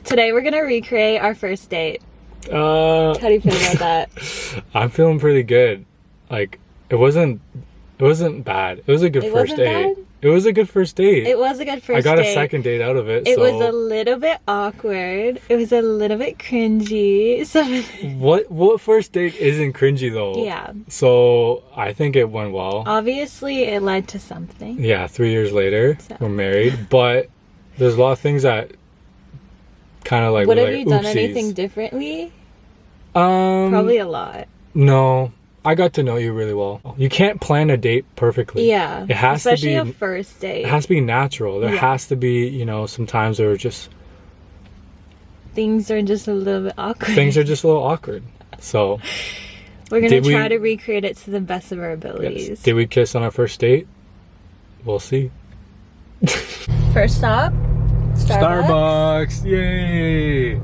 Today we're gonna recreate our first date. How do you feel about that? I'm feeling pretty good. Like, it wasn't bad. It was a good first date. Bad? It was a good first date. It was a good first date. I got a second date out of it. It so. was a little bit awkward. It was a little bit cringy. So what first date isn't cringy though? Yeah. So I think it went well. Obviously it led to something. Yeah, 3 years later, So. we're married. But there's a lot of things that kind of like, Would have like, you done oopsies. anything differently? Probably a lot. No, I got to know you really well. You can't plan a date perfectly. Yeah, it has especially to be a first date. It has to be natural. There has to be, you know, sometimes there are just things are just a little bit awkward. Things are just a little awkward. So we're gonna try to recreate it to the best of our abilities. Yes. Did we kiss on our first date? We'll see. First stop, Starbucks. Yay!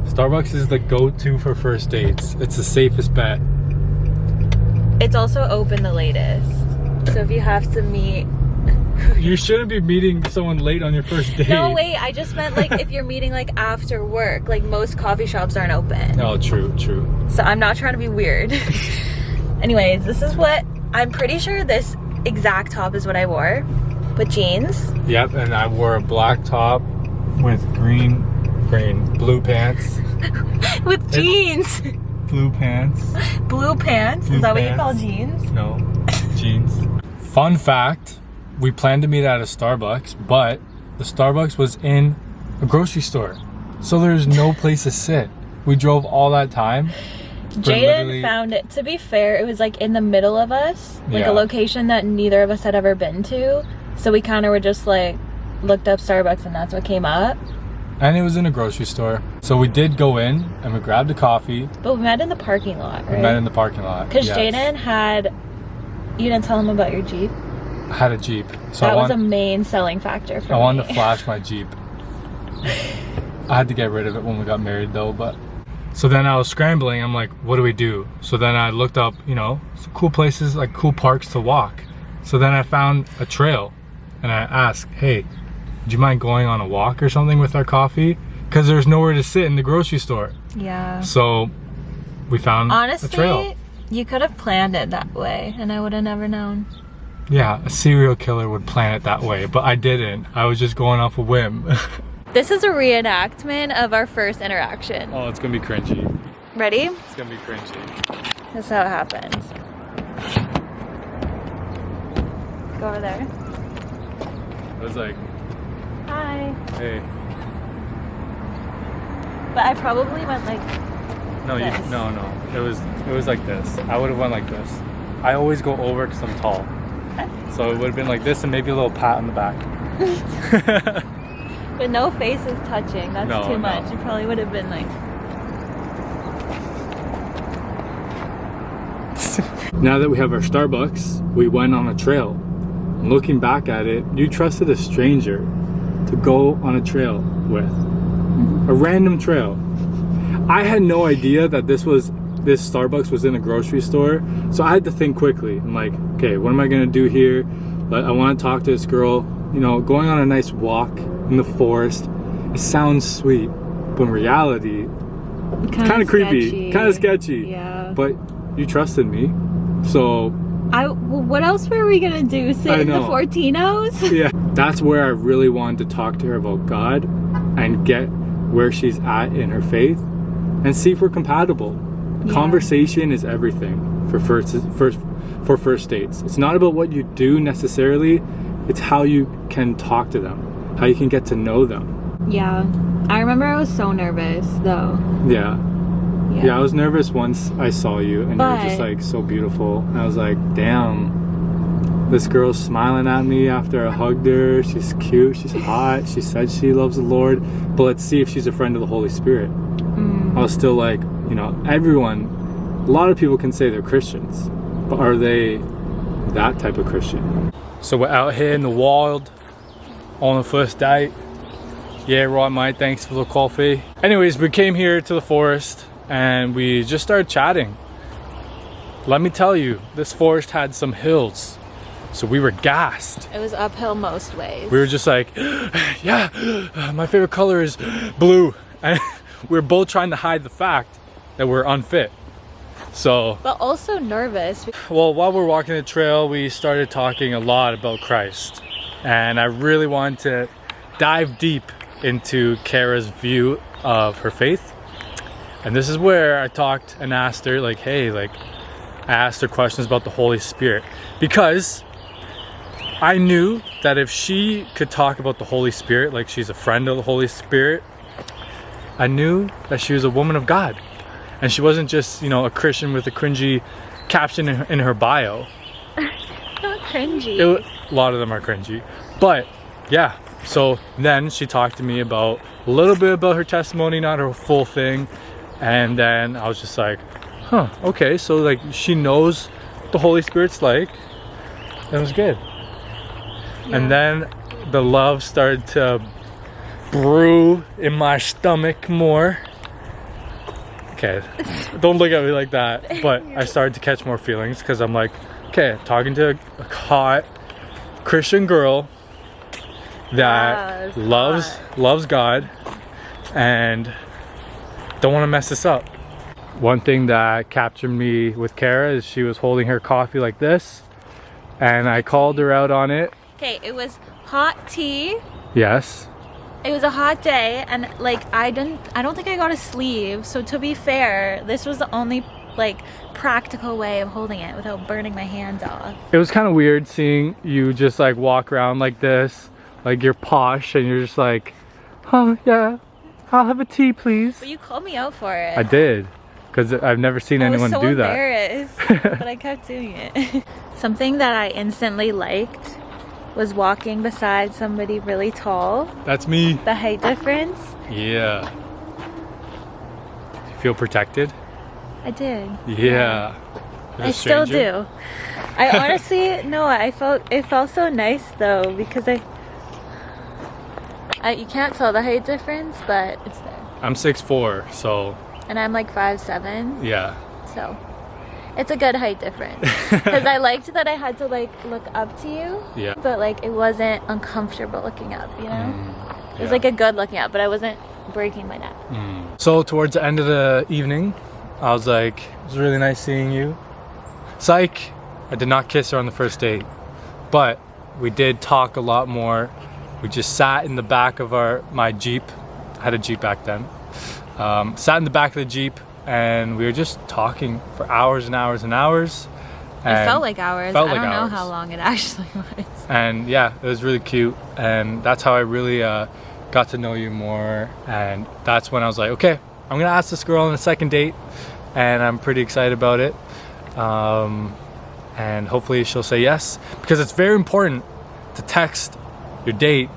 Starbucks is the go-to for first dates. It's the safest bet. It's also open the latest. So if you have to meet... You shouldn't be meeting someone late on your first date. No, wait, I just meant like if you're meeting like after work, like most coffee shops aren't open. Oh, true. So I'm not trying to be weird. Anyways, this is what, I'm pretty sure this exact top is what I wore. With jeans. Yep, and I wore a black top with blue pants. With jeans. Blue pants. Blue pants? Is that what you call jeans? No, jeans. Fun fact, we planned to meet at a Starbucks, but the Starbucks was in a grocery store. So there's no place to sit. We drove all that time. Jaden found it. To be fair, it was like in the middle of us. Like a location that neither of us had ever been to. So we kind of were just like, looked up Starbucks and that's what came up. And it was in a grocery store. So we did go in and we grabbed a coffee. But we met in the parking lot, right? We met in the parking lot. Because Jaden had, you didn't tell him about your Jeep? I had a Jeep. So that was a main selling factor for me. I wanted to flash my Jeep. I had to get rid of it when we got married though, but. So then I was scrambling, I'm like, what do we do? So then I looked up, you know, some cool places, like cool parks to walk. So then I found a trail and I asked, hey, do you mind going on a walk or something with our coffee? Because there's nowhere to sit in the grocery store. Yeah. So we found a trail. Honestly, you could have planned it that way and I would have never known. Yeah, a serial killer would plan it that way, but I didn't. I was just going off a whim. This is a reenactment of our first interaction. Oh, it's gonna be cringy. Ready? It's gonna be cringy. That's how it happens. Go over there. I was like, hi. hey. But I probably went like No, this. no. It was like this. I would have went like this. I always go over because I'm tall. So it would have been like this and maybe a little pat on the back. But no faces touching. That's too much. It probably would have been like. Now that we have our Starbucks, we went on a trail. And looking back at it, you trusted a stranger to go on a trail with. A random trail. I had no idea that this Starbucks was in a grocery store, so I had to think quickly. I'm like, okay, what am I gonna do here? But I want to talk to this girl. You know, going on a nice walk in the forest, it sounds sweet, but in reality, it's kind of creepy, kind of sketchy. Yeah. But you trusted me, so. Well, what else were we gonna do? Sit in the Fortinos? Yeah, that's where I really wanted to talk to her about God and get where she's at in her faith and see if we're compatible. Yeah. Conversation is everything for first dates. It's not about what you do necessarily, it's how you can talk to them, how you can get to know them. Yeah, I remember I was so nervous though. Yeah, I was nervous once I saw you and you were just like so beautiful. And I was like, damn, this girl's smiling at me after I hugged her. She's cute, she's hot, she said she loves the Lord, but let's see if she's a friend of the Holy Spirit. I was still like, you know, a lot of people can say they're Christians, but are they that type of Christian? So we're out here in the wild on the first date. Yeah, right, mate, thanks for the coffee. Anyways, we came here to the forest and we just started chatting. Let me tell you, this forest had some hills, so we were gassed. It was uphill most ways. We were just like, yeah, my favorite color is blue. And we're both trying to hide the fact that we're unfit. So, but also nervous. Well, while we're walking the trail, we started talking a lot about Christ. And I really wanted to dive deep into Kara's view of her faith. And this is where I talked and asked her, like, hey, like, I asked her questions about the Holy Spirit. Because I knew that if she could talk about the Holy Spirit, like she's a friend of the Holy Spirit, I knew that she was a woman of God. And she wasn't just, you know, a Christian with a cringy caption in her bio. Not cringy. A lot of them are cringy. But, yeah. So then she talked to me about a little bit about her testimony, not her full thing. And then I was just like, huh, okay. So, like, she knows what the Holy Spirit's like. That was good. Yeah. And then the love started to brew in my stomach more. Okay, don't look at me like that. But I started to catch more feelings because I'm like, okay, talking to a hot Christian girl that loves God and don't want to mess this up. One thing that captured me with Kara is she was holding her coffee like this, and I called her out on it. Okay, it was hot tea. Yes. It was a hot day, and like I don't think I got a sleeve, so to be fair, this was the only like practical way of holding it without burning my hands off. It was kind of weird seeing you just like walk around like this, like you're posh, and you're just like, oh yeah, I'll have a tea please. But you called me out for it. I did, because I've never seen anyone do that. I was so embarrassed, but I kept doing it. Something that I instantly liked was walking beside somebody really tall. That's me. The height difference. Yeah. You feel protected? I did. Yeah. I still do. I honestly, no, it felt so nice though, because I you can't tell the height difference, but it's there. I'm 6'4", so. And I'm like 5'7". Yeah. So. It's a good height difference. Because I liked that I had to like look up to you. Yeah. But like it wasn't uncomfortable looking up, you know? Yeah. It was like a good looking up, but I wasn't breaking my neck. So towards the end of the evening, I was like, it was really nice seeing you. Psych, I did not kiss her on the first date. But we did talk a lot more. We just sat in the back of my Jeep. I had a Jeep back then. Sat in the back of the Jeep. And we were just talking for hours and hours and hours. And it felt like hours. I don't know how long it actually was. And yeah, it was really cute. And that's how I really got to know you more. And that's when I was like, okay, I'm gonna ask this girl on a second date. And I'm pretty excited about it. And hopefully she'll say yes. Because it's very important to text your date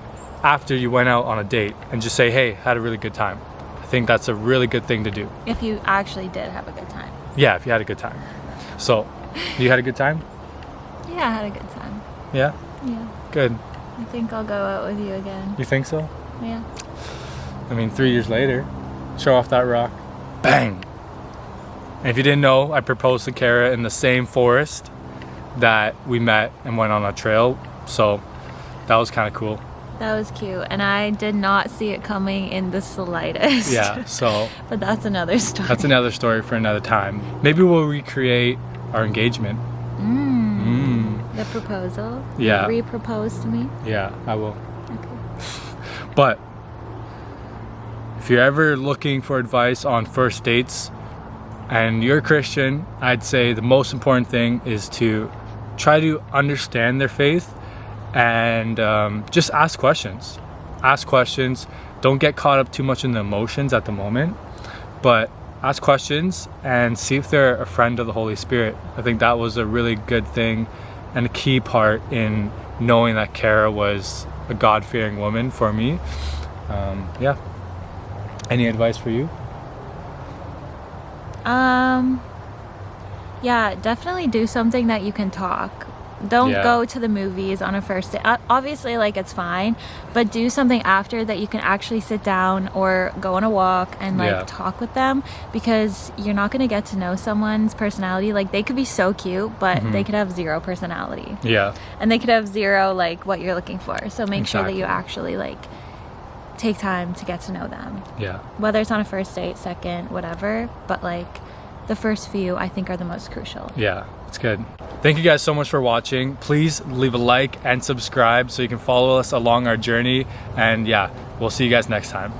after you went out on a date and just say, hey, had a really good time. I think that's a really good thing to do. If you actually did have a good time. Yeah, if you had a good time. So, you had a good time? Yeah, I had a good time. Yeah? Yeah. Good. I think I'll go out with you again. You think so? Yeah. I mean, 3 years later, show off that rock. Bang! And if you didn't know, I proposed to Kara in the same forest that we met and went on a trail. So, that was kind of cool. That was cute, and I did not see it coming in the slightest. Yeah, so. But that's another story. That's another story for another time. Maybe we'll recreate our engagement. The proposal? Yeah. You re-propose to me? Yeah, I will. Okay. But if you're ever looking for advice on first dates and you're a Christian, I'd say the most important thing is to try to understand their faith. And just ask questions. Ask questions. Don't get caught up too much in the emotions at the moment. But ask questions and see if they're a friend of the Holy Spirit. I think that was a really good thing and a key part in knowing that Kara was a God-fearing woman for me. Yeah. Any advice for you? Yeah, definitely do something that you can talk. Don't go to the movies on a first date. Obviously, like, it's fine, but do something after that you can actually sit down or go on a walk and like talk with them, because you're not going to get to know someone's personality. Like, they could be so cute, but they could have zero personality. Yeah. And they could have zero like what you're looking for. So make sure that you actually like take time to get to know them. Yeah. Whether it's on a first date, second, whatever, but like the first few I think are the most crucial. Yeah, it's good. Thank you guys so much for watching. Please leave a like and subscribe so you can follow us along our journey. And yeah, we'll see you guys next time.